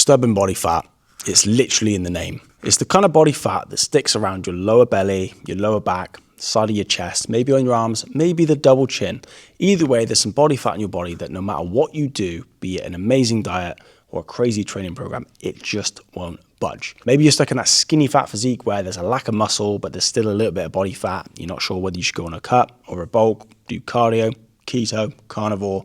Stubborn body fat. It's literally in the name. It's the kind of body fat that sticks around your lower belly, your lower back, side of your chest, maybe on your arms, maybe the double chin. Either way, there's some body fat in your body that no matter what you do, be it an amazing diet or a crazy training program, it just won't budge. Maybe you're stuck in that skinny fat physique where there's a lack of muscle, but there's still a little bit of body fat. You're not sure whether you should go on a cut or a bulk, do cardio, keto, carnivore,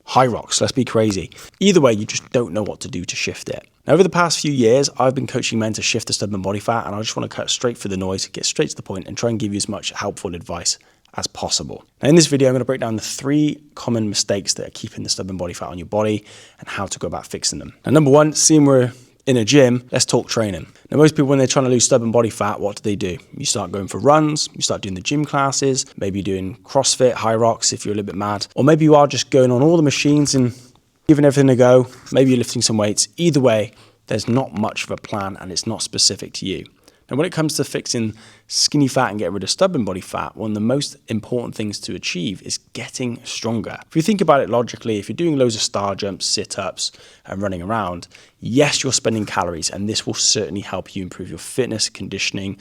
high rocks, let's be crazy. Either way, you just don't know what to do to shift it. Now, over the past few years, I've been coaching men to shift the stubborn body fat, and I just want to cut straight through the noise, get straight to the point, and try and give you as much helpful advice as possible. Now, in this video, I'm going to break down the 3 common mistakes that are keeping the stubborn body fat on your body and how to go about fixing them. Now, number 1, seeing we're in a gym, let's talk training. Now, most people, when they're trying to lose stubborn body fat, what do? You start going for runs, you start doing the gym classes, maybe you're doing CrossFit, high rocks if you're a little bit mad, or maybe you are just going on all the machines and giving everything a go. Maybe you're lifting some weights. Either way, there's not much of a plan and it's not specific to you. Now, when it comes to fixing skinny fat and getting rid of stubborn body fat, one of the most important things to achieve is getting stronger. If you think about it logically, if you're doing loads of star jumps, sit-ups, and running around, yes, you're spending calories, and this will certainly help you improve your fitness, conditioning,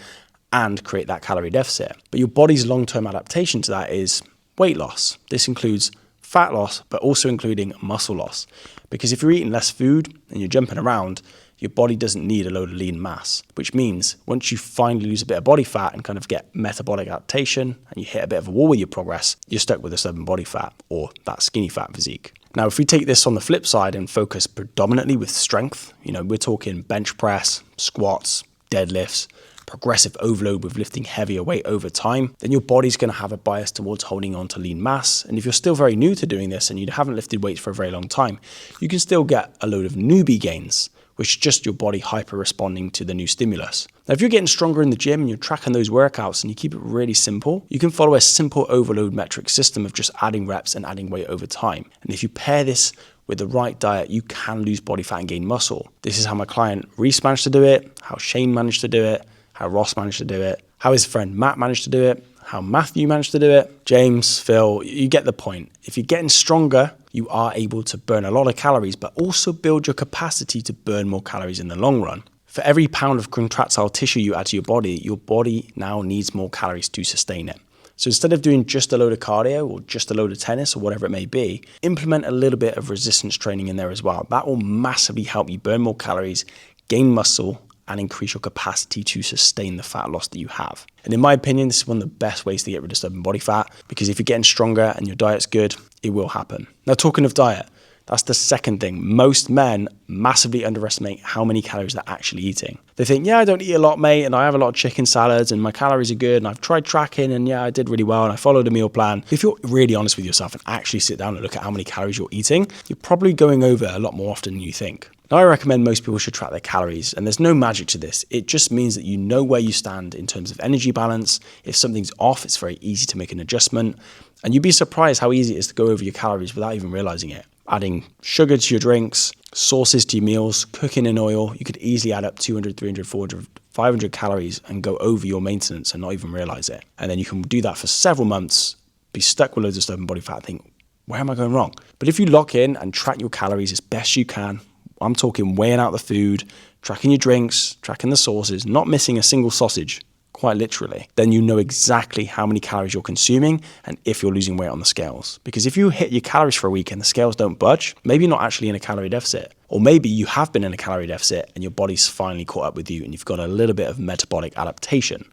and create that calorie deficit. But your body's long-term adaptation to that is weight loss. This includes fat loss, but also including muscle loss. Because if you're eating less food and you're jumping around, your body doesn't need a load of lean mass, which means once you finally lose a bit of body fat and kind of get metabolic adaptation and you hit a bit of a wall with your progress, you're stuck with a stubborn body fat or that skinny fat physique. Now, if we take this on the flip side and focus predominantly with strength, we're talking bench press, squats, deadlifts, progressive overload with lifting heavier weight over time, then your body's going to have a bias towards holding on to lean mass. And if you're still very new to doing this and you haven't lifted weights for a very long time, you can still get a load of newbie gains, which is just your body hyper responding to the new stimulus. Now, if you're getting stronger in the gym and you're tracking those workouts and you keep it really simple, you can follow a simple overload metric system of just adding reps and adding weight over time. And if you pair this with the right diet, you can lose body fat and gain muscle. This is how my client Reese managed to do it, how Shane managed to do it, how Ross managed to do it, how his friend Matt managed to do it, how Matthew managed to do it, James, Phil, you get the point. If you're getting stronger, you are able to burn a lot of calories, but also build your capacity to burn more calories in the long run. For every pound of contractile tissue you add to your body now needs more calories to sustain it. So instead of doing just a load of cardio or just a load of tennis or whatever it may be, implement a little bit of resistance training in there as well. That will massively help you burn more calories, gain muscle, and increase your capacity to sustain the fat loss that you have. And in my opinion, this is one of the best ways to get rid of stubborn body fat, because if you're getting stronger and your diet's good, it will happen. Now, talking of diet, that's the second thing. Most men massively underestimate how many calories they're actually eating. They think, yeah, I don't eat a lot, mate, and I have a lot of chicken salads and my calories are good and I've tried tracking and yeah, I did really well and I followed a meal plan. If you're really honest with yourself and actually sit down and look at how many calories you're eating, you're probably going over a lot more often than you think. Now, I recommend most people should track their calories, and there's no magic to this. It just means that you know where you stand in terms of energy balance. If something's off, it's very easy to make an adjustment, and you'd be surprised how easy it is to go over your calories without even realizing it. Adding sugar to your drinks, sauces to your meals, cooking in oil, you could easily add up 200, 300, 400, 500 calories and go over your maintenance and not even realize it. And then you can do that for several months, be stuck with loads of stubborn body fat, think, where am I going wrong? But if you lock in and track your calories as best you can, I'm talking weighing out the food, tracking your drinks, tracking the sauces, not missing a single sausage, quite literally, then you know exactly how many calories you're consuming and if you're losing weight on the scales. Because if you hit your calories for a week and the scales don't budge, maybe you're not actually in a calorie deficit. Or maybe you have been in a calorie deficit and your body's finally caught up with you and you've got a little bit of metabolic adaptation.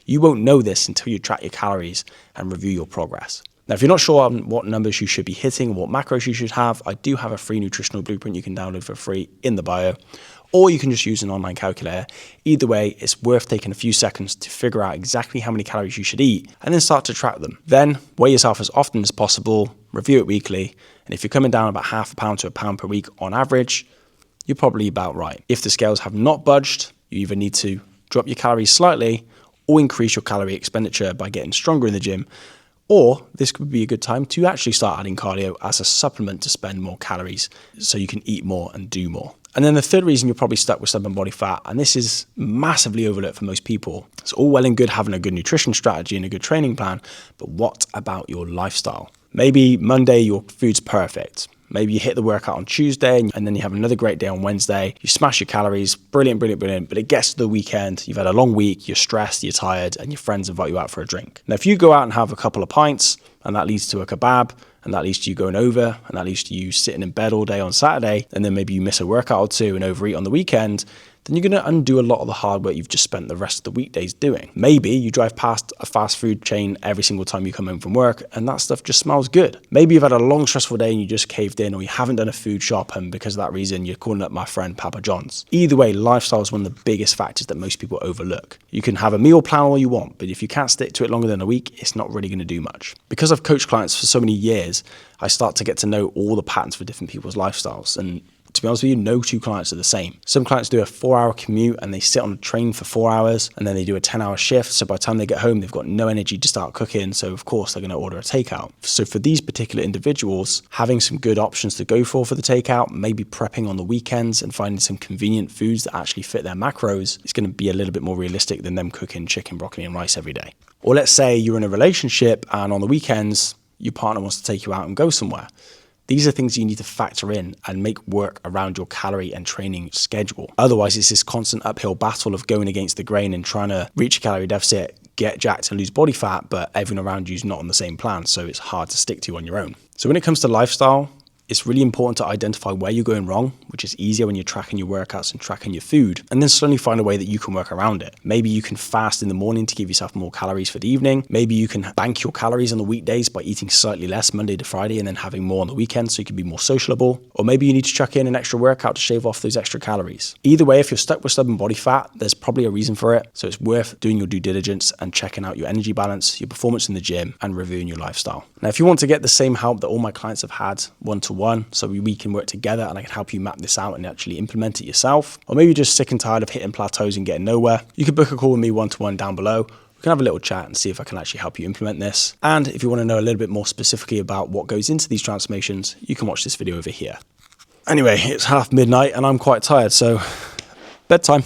You won't know this until you track your calories and review your progress. Now, if you're not sure on what numbers you should be hitting, what macros you should have, I do have a free nutritional blueprint you can download for free in the bio, or you can just use an online calculator. Either way, it's worth taking a few seconds to figure out exactly how many calories you should eat and then start to track them. Then weigh yourself as often as possible, review it weekly, and if you're coming down about half a pound to a pound per week on average, you're probably about right. If the scales have not budged, you either need to drop your calories slightly or increase your calorie expenditure by getting stronger in the gym. Or this could be a good time to actually start adding cardio as a supplement to spend more calories so you can eat more and do more. And then the third reason you're probably stuck with stubborn body fat, and this is massively overlooked for most people, it's all well and good having a good nutrition strategy and a good training plan, but what about your lifestyle? Maybe Monday your food's perfect. Maybe you hit the workout on Tuesday and then you have another great day on Wednesday. You smash your calories, brilliant, brilliant, brilliant. But it gets to the weekend, you've had a long week, you're stressed, you're tired, and your friends invite you out for a drink. Now, if you go out and have a couple of pints and that leads to a kebab, and that leads to you going over, and that leads to you sitting in bed all day on Saturday, and then maybe you miss a workout or two and overeat on the weekend, then you're going to undo a lot of the hard work you've just spent the rest of the weekdays doing. Maybe you drive past a fast food chain every single time you come home from work, and that stuff just smells good. Maybe you've had a long, stressful day and you just caved in, or you haven't done a food shop, and because of that reason, you're calling up my friend Papa John's. Either way, lifestyle is one of the biggest factors that most people overlook. You can have a meal plan all you want, but if you can't stick to it longer than a week, it's not really going to do much. Because I've coached clients for so many years, I start to get to know all the patterns for different people's lifestyles. And to be honest with you, no two clients are the same. Some clients do a 4-hour commute and they sit on a train for 4 hours, and then they do a 10-hour shift. So by the time they get home, they've got no energy to start cooking. So of course, they're going to order a takeout. So for these particular individuals, having some good options to go for the takeout, maybe prepping on the weekends and finding some convenient foods that actually fit their macros is going to be a little bit more realistic than them cooking chicken, broccoli, and rice every day. Or let's say you're in a relationship and on the weekends, your partner wants to take you out and go somewhere. These are things you need to factor in and make work around your calorie and training schedule. Otherwise, it's this constant uphill battle of going against the grain and trying to reach a calorie deficit, get jacked and lose body fat, but everyone around you is not on the same plan, so it's hard to stick to on your own. So when it comes to lifestyle, it's really important to identify where you're going wrong, which is easier when you're tracking your workouts and tracking your food, and then slowly find a way that you can work around it. Maybe you can fast in the morning to give yourself more calories for the evening. Maybe you can bank your calories on the weekdays by eating slightly less Monday to Friday and then having more on the weekend so you can be more sociable. Or maybe you need to chuck in an extra workout to shave off those extra calories. Either way, if you're stuck with stubborn body fat, there's probably a reason for it. So it's worth doing your due diligence and checking out your energy balance, your performance in the gym, and reviewing your lifestyle. Now, if you want to get the same help that all my clients have had one-to-one, so we can work together and I can help you map this out and actually implement it yourself, or maybe you're just sick and tired of hitting plateaus and getting nowhere, you can book a call with me one-to-one down below. We can have a little chat and see if I can actually help you implement this. And if you want to know a little bit more specifically about what goes into these transformations, you can watch this video over here. Anyway, it's midnight and I'm quite tired, so bedtime.